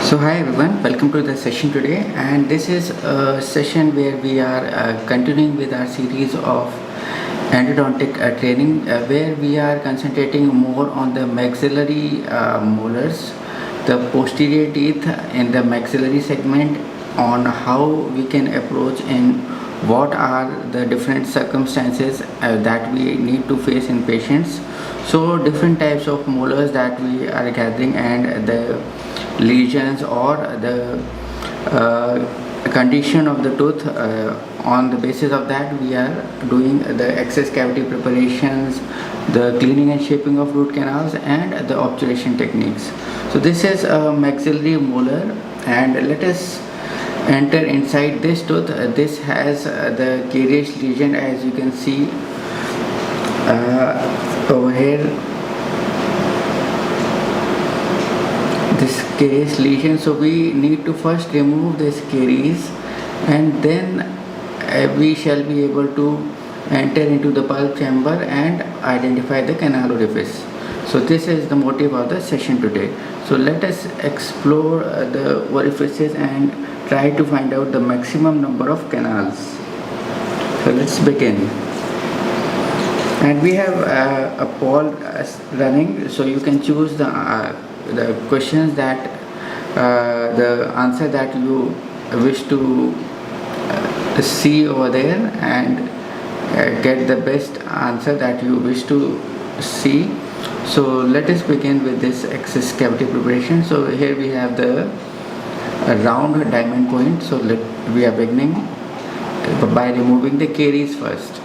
So hi everyone, welcome to the session today, and this is a session where we are continuing with our series of endodontic training where we are concentrating more on the maxillary molars, the posterior teeth in the maxillary segment, on how we can approach and what are the different circumstances that we need to face in patients. So different types of molars that we are gathering and the lesions or the condition of the tooth. On the basis of that, we are doing the excess cavity preparations, the cleaning and shaping of root canals, and the obturation techniques. So this is a maxillary molar, and let us enter inside this tooth. This has the carious lesion, as you can see over here. This carious lesion, so we need to first remove this caries, and then we shall be able to enter into the pulp chamber and identify the canal orifice. So this is the motive of the session today. So let us explore the orifices and try to find out the maximum number of canals. So let's begin. And we have a poll running, so you can choose the questions that the answer that you wish to see over there, and get the best answer that you wish to see. So let us begin with this excess cavity preparation. So here we have the round diamond point. So we are beginning by removing the caries first.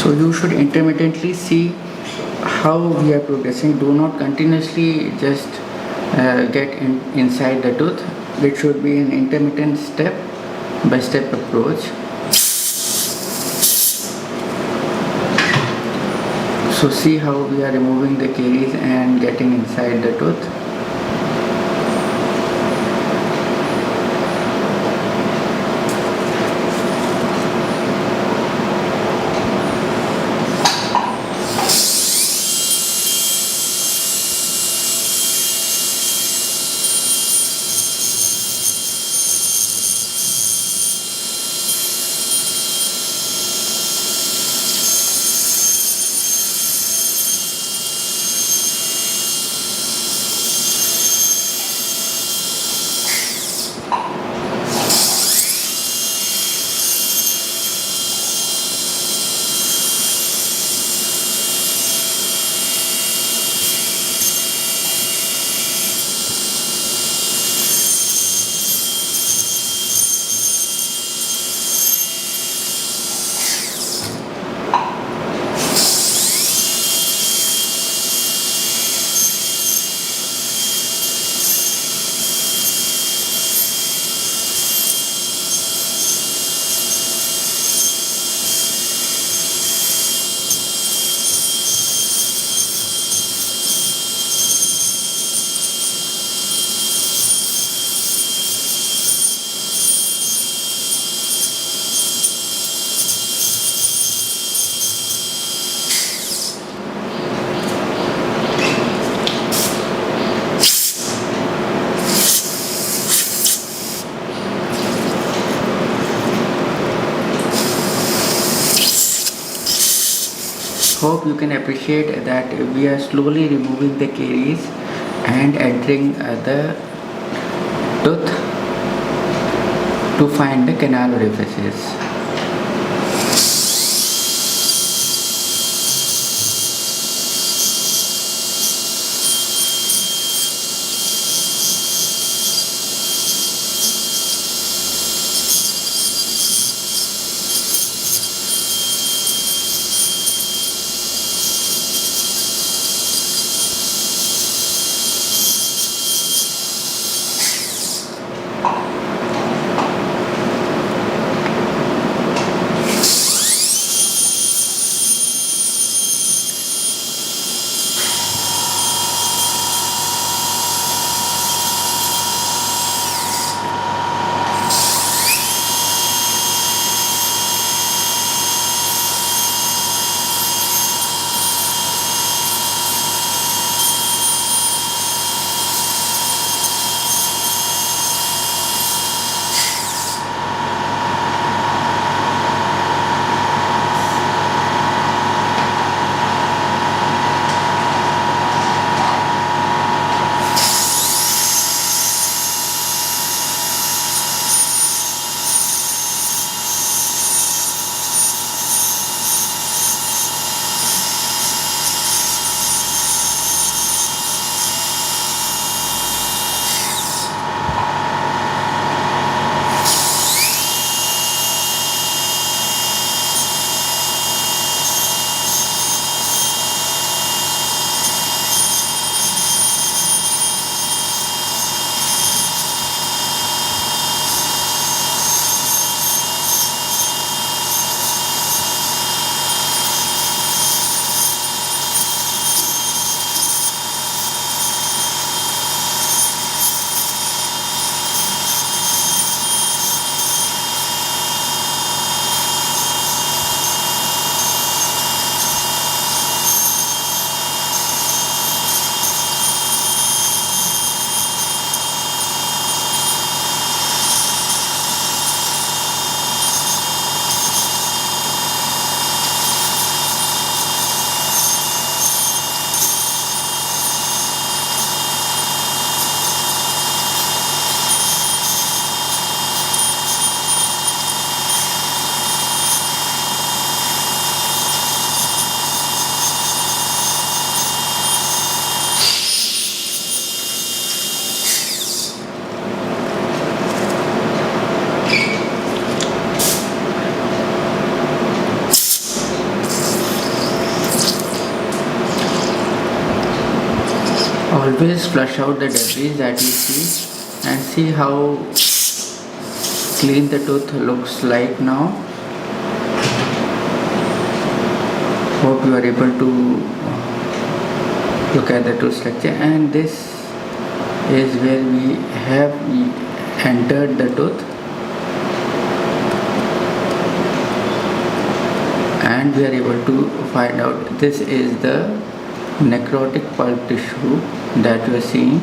So you should intermittently see how we are progressing. Do not continuously just get inside the tooth. It should be an intermittent step by step approach. So see how we are removing the caries and getting inside the tooth. Hope you can appreciate that we are slowly removing the caries and entering the tooth to find the canal orifices. Always flush out the debris that you see and see how clean the tooth looks like now. Hope you are able to look at the tooth structure, and this is where we have entered the tooth, and we are able to find out this is the necrotic pulp tissue that you are seeing.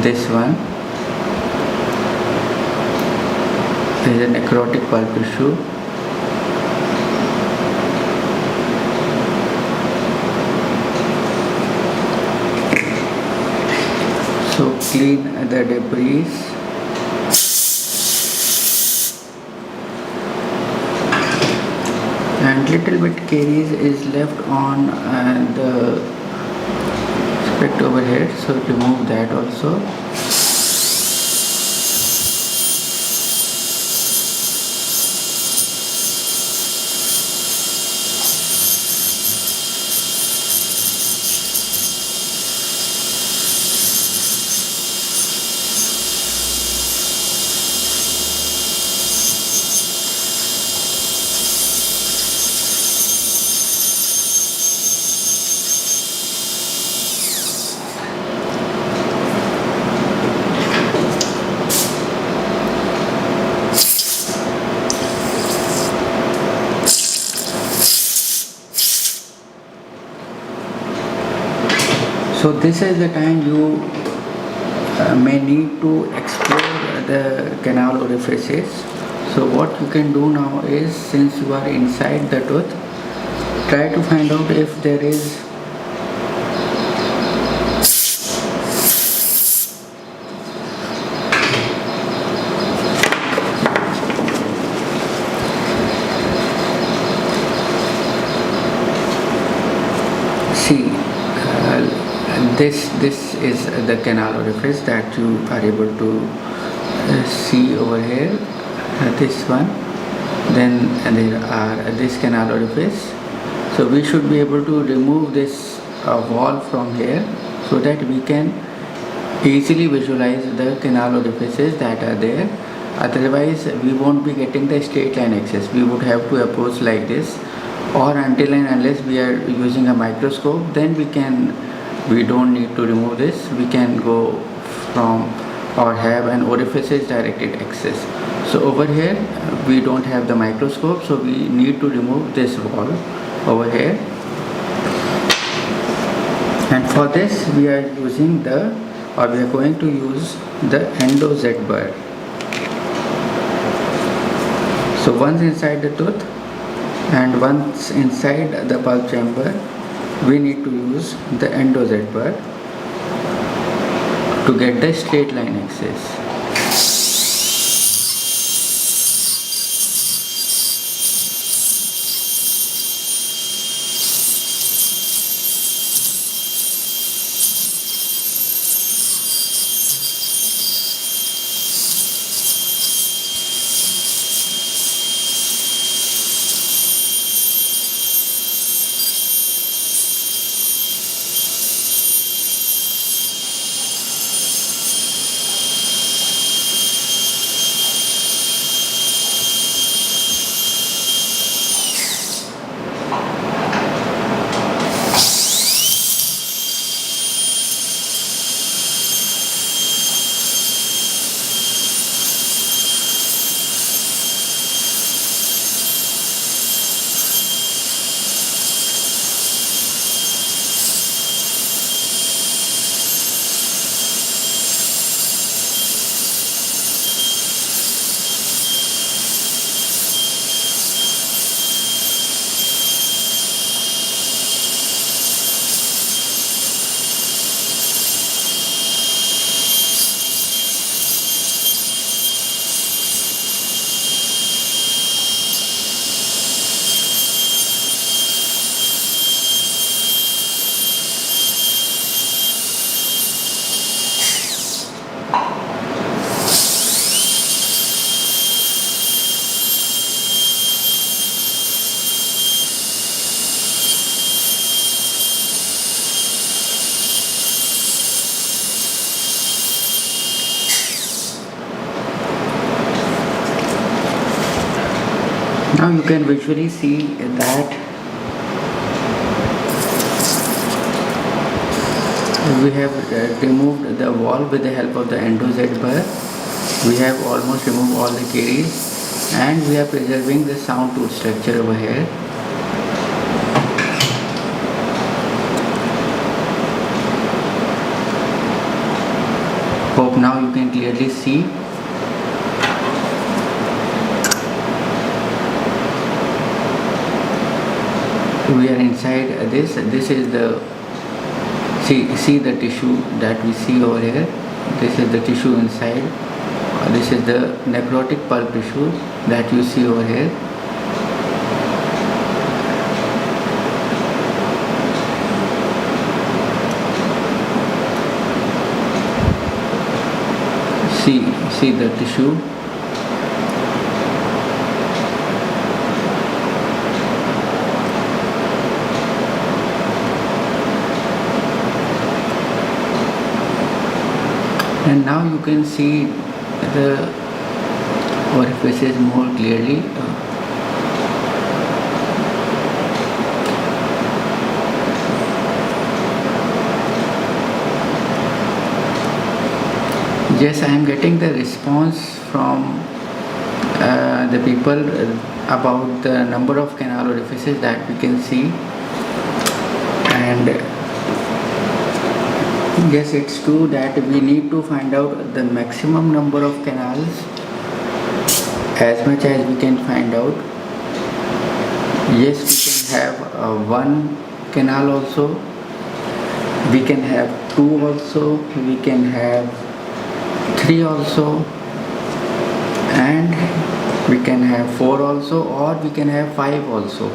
This one is a necrotic pulp tissue. So clean the debris. And little bit caries is left on the speck over here, so remove that also. So this is the time you may need to explore the canal orifices. So what you can do now is, since you are inside the tooth, try to find out if there is This is the canal orifice that you are able to see over here. This one. Then there are this canal orifice. So we should be able to remove this wall from here so that we can easily visualize the canal orifices that are there. Otherwise we won't be getting the straight line access. We would have to approach like this, or until and unless we are using a microscope, then we don't need to remove this. We can go from or have an orifices directed access. So over here we don't have the microscope, so we need to remove this wall over here, and for this we are going to use the AtoZ burr. So once inside the tooth and once inside the pulp chamber, we need to use the AtoZ burr to get the straight line access. Now you can visually see that we have removed the wall with the help of the AtoZ burr. We have almost removed all the caries and we are preserving the sound tooth structure over here. Hope now you can clearly see. We are inside this. This is the see the tissue that we see over here. This is the tissue inside. This is the necrotic pulp tissue that you see over here. See the tissue. And now you can see the orifices more clearly. Yes, I am getting the response from the people about the number of canal orifices that we can see, and yes, it's true that we need to find out the maximum number of canals as much as we can find out. Yes, we can have one canal also, we can have two also, we can have three also, and we can have four also, or we can have five also.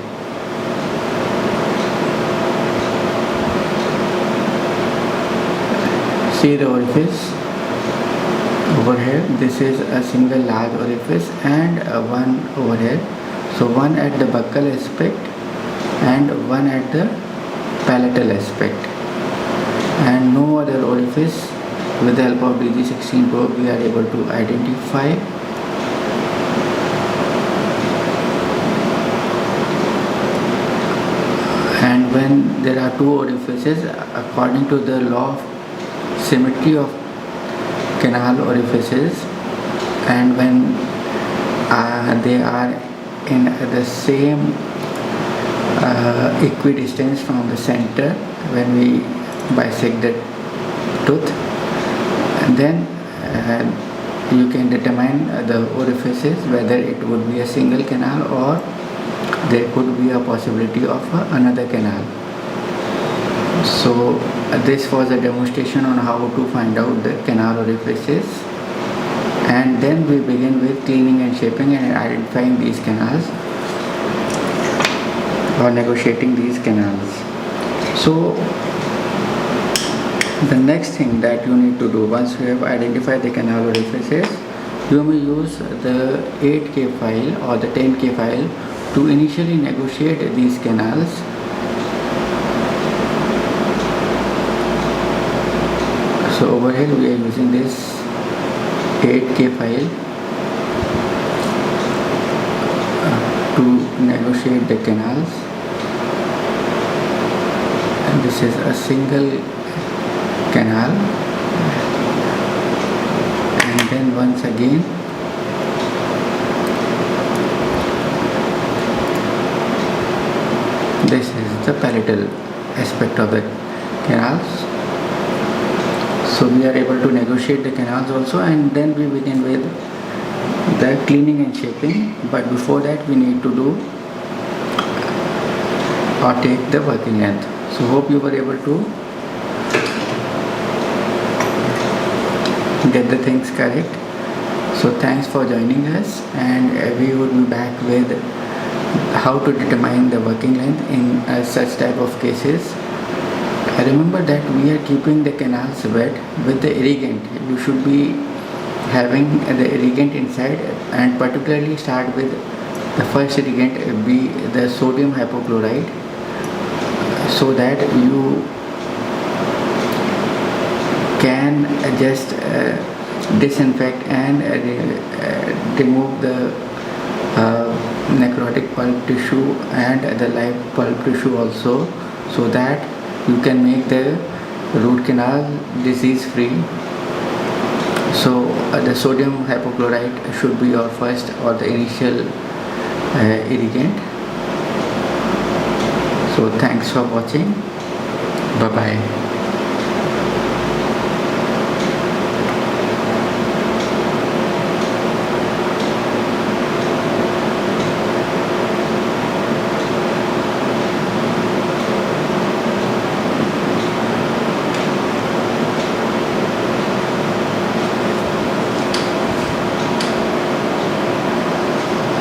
See the orifice over here. This is a single large orifice and one over here. So one at the buccal aspect and one at the palatal aspect, and no other orifice. With the help of DG16 probe we are able to identify. And when there are two orifices, according to the law of symmetry of canal orifices, and when they are in the same equidistance from the center, when we bisect the tooth, and then you can determine the orifices, whether it would be a single canal or there could be a possibility of another canal. So this was a demonstration on how to find out the canal orifices, and then we begin with cleaning and shaping and identifying these canals or negotiating these canals. So the next thing that you need to do, once you have identified the canal orifices, you may use the 8K file or the 10K file to initially negotiate these canals. So over here we are using this 8K file to negotiate the canals, and this is a single canal, and then once again this is the palatal aspect of the canals. So we are able to negotiate the canals also, and then we begin with the cleaning and shaping. But before that we need to do or take the working length. So hope you were able to get the things correct. So thanks for joining us, and we would be back with how to determine the working length in such type of cases. Remember that we are keeping the canals wet with the irrigant. You should be having the irrigant inside, and particularly start with the first irrigant be the sodium hypochlorite, so that you can just disinfect and remove the necrotic pulp tissue and the live pulp tissue also, so that you can make the root canal disease free. So the sodium hypochlorite should be your first or the initial irrigant. So thanks for watching. Bye bye.